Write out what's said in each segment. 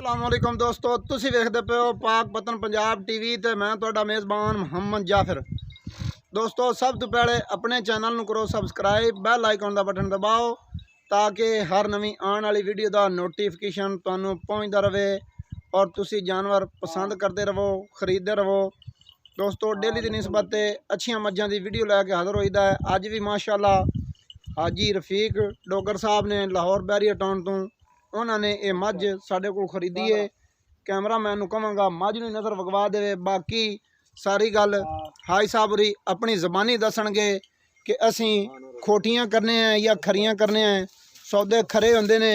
अस्सलामुअलैकुम दोस्तों, तुसी वेखदे पे हो पाक पतन पंजाब टीवी ते मैं तुहाडा मेज़बान मुहम्मद जाफिर। दोस्तों सब तो पहले अपने चैनल नूं करो सबसक्राइब, बैल आइकन का बटन दबाओ ताकि हर नवीं आने वाली वीडियो का नोटिफिकेशन तुहानूं पहुंचता रहे और तुसी जानवर पसंद करते रहो, खरीदते रहो। दोस्तों डेली की निस्बत अच्छियां मज्जां की वीडियो लैके हाज़र होईदा है। अज भी माशाअल्लाह हाजी रफीक डोगर साहब ने लाहौर बैरियर टाउन तो उन्होंने ये मझ साढ़े को खरीदी है। कैमरा मैन नूं कहांगा मझ नूं नज़र वगवा दे। बाकी सारी गल हाई साहब री अपनी ज़बानी दसणगे कि असी खोटियां करने हैं या खरियां करने हैं, सौदे खरे होंदे ने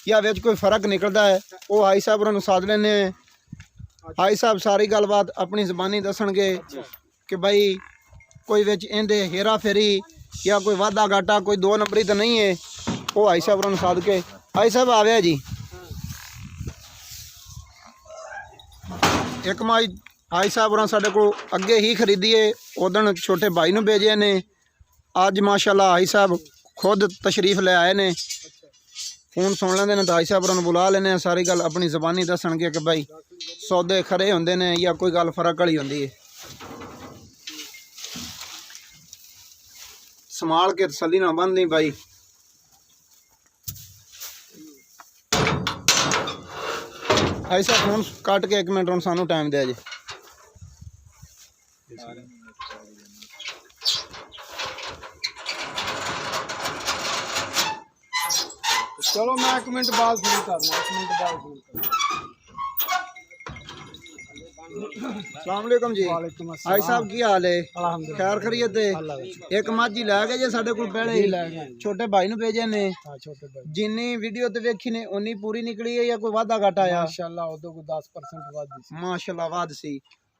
या विच कोई फ़र्क निकलता है, वो हाई साहब होरां नूं साध लैने। हाई साहब सारी गलबात अपनी ज़बानी दसणगे कि भाई कोई विच इहदे हेरा फेरी या कोई वाधा घाटा कोई दो नंबरी तो नहीं है। वो हाई साहब होरां नूं साध के हाई साहब आ गया जी। एक माई हाई साहब होरां साडे को अगे ही खरीदी है, उदण छोटे भाई नूं भेजे ने। अज माशाअल्लाह हाई साहब खुद तशरीफ ले आए ने। फोन सुन लेंदे ने तो हाई साहब होरां नूं बुला लेने, सारी गल अपनी ज़बानी दसणगे कि भाई सौदे खरे होंदे ने या कोई गल फर्क वाली होंदी है। संभाल के तसल्ली ना बन दी भाई। ऐसा फोन कट के एक मिनट सानू टाइम दे जी। चलो मैं एक मिनट बाद फोन करना, एक मिनट बाद फोन करना। अस्सलाम वालेकुम जी। वालेकुम अस्सलाम। हाई साहब की हाल है? अल्हम्दुलिल्लाह खैर खरीयत है। एक मझ ही लै गए जे साडे कोल पहले ही छोटे भाई नूं भेजे ने। हां छोटे भाई जिन्नी वीडियो ते वेखी ने उन्नी पूरी निकली है या कोई वाधा घाटा आया? माशाअल्लाह ओदो को 10% वाद दी। माशाअल्लाह वाद सी।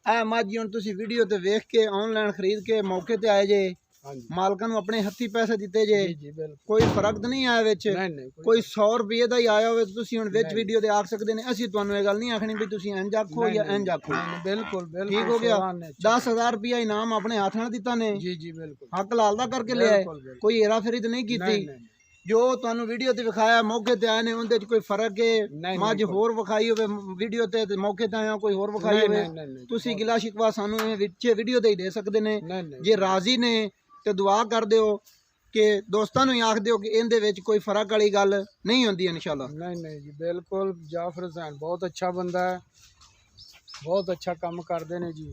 ए मझ हुण तुसी वीडियो ते वेख के ऑनलाइन खरीद के मौके ते आए जे, हां जी मालकां नूं अपने हत्थी पैसे दिते जे, जी बिल्कुल कोई फर्क तो नहीं आया विच? नहीं नहीं कोई 100 रुपये का ही आया हो तुसी हुण विच वीडियो ते आख सकदे ने। असीं तुहानूं ये गल नहीं आखनी भी तुसी इंज आखो या इंज आखो। बिल्कुल बिल्कुल ठीक हो गया। 10,000 रुपया इनाम अपने हाथ नाल दिता ने, जी जी बिल्कुल हक लाल दा करके लिया है, कोई हेरा फेरी तो नहीं कीती। जो तुहानूं वीडियो ते विखाया मौके ते आए ने उहदे च कोई फर्क है? मझ होर विखाई होवे वीडियो ते मौके ते आया कोई होर विखाई होवे, तुसी गिला शिकवा सानूं विच वीडियो ते ही दे सकदे ने। जे राजी ने तो दुआ कर दिओ कि दोस्तों नूं आख दिओ कि इहदे विच कोई फर्क वाली गल नहीं होंदी इंशाअल्लाह। नहीं नहीं जी बिल्कुल। जाफर हुसैन बहुत अच्छा बंदा है, बहुत अच्छा काम करते ने जी।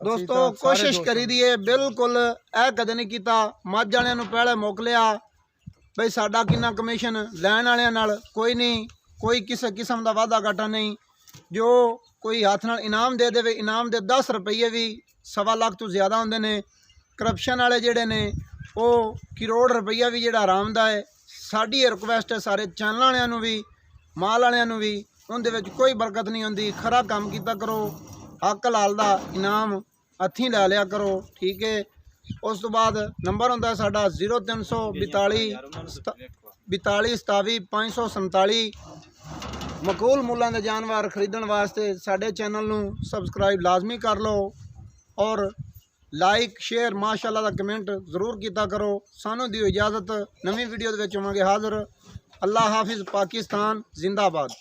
दोस्तों कोशिश करी दी है बिल्कुल ए कदे नहीं कीता। मझ वालियां नूं पहले मोकलिया बई साडा किन्ना कमीशन, लैण वालियां नाल कोई नहीं, कोई किसी किस्म का वाधा घाटा नहीं। जो कोई हाथ नाल इनाम दे देवे, इनाम दे 10 रुपये भी 1.25 लाख तो ज़्यादा होंदे ने। करप्शन वाले जिहड़े ने वो करोड़ रुपया भी जिहड़ा आराम दा है। साडी रिक्वेस्ट है सारे चैनल वालियां नूं भी माल वालियां नूं भी, उहदे विच कोई बरकत नहीं होंदी। खरा काम कीता करो, हक लाल दा इनाम हत्थीं लै लिया करो, ठीक है। उस तो बाद नंबर होंदा साडा 0342 42 27 547। मकूल मुल्लां दे जानवर खरीदण वास्ते साडे चैनल नूं सबसक्राइब लाजमी कर लो और लाइक शेयर माशाअल्लाह दा कमेंट जरूर कीता करो। सानू दिओ इजाज़त, नवीं वीडियो दे विच होवांगे हाज़र। अल्लाह हाफिज़। पाकिस्तान जिंदाबाद।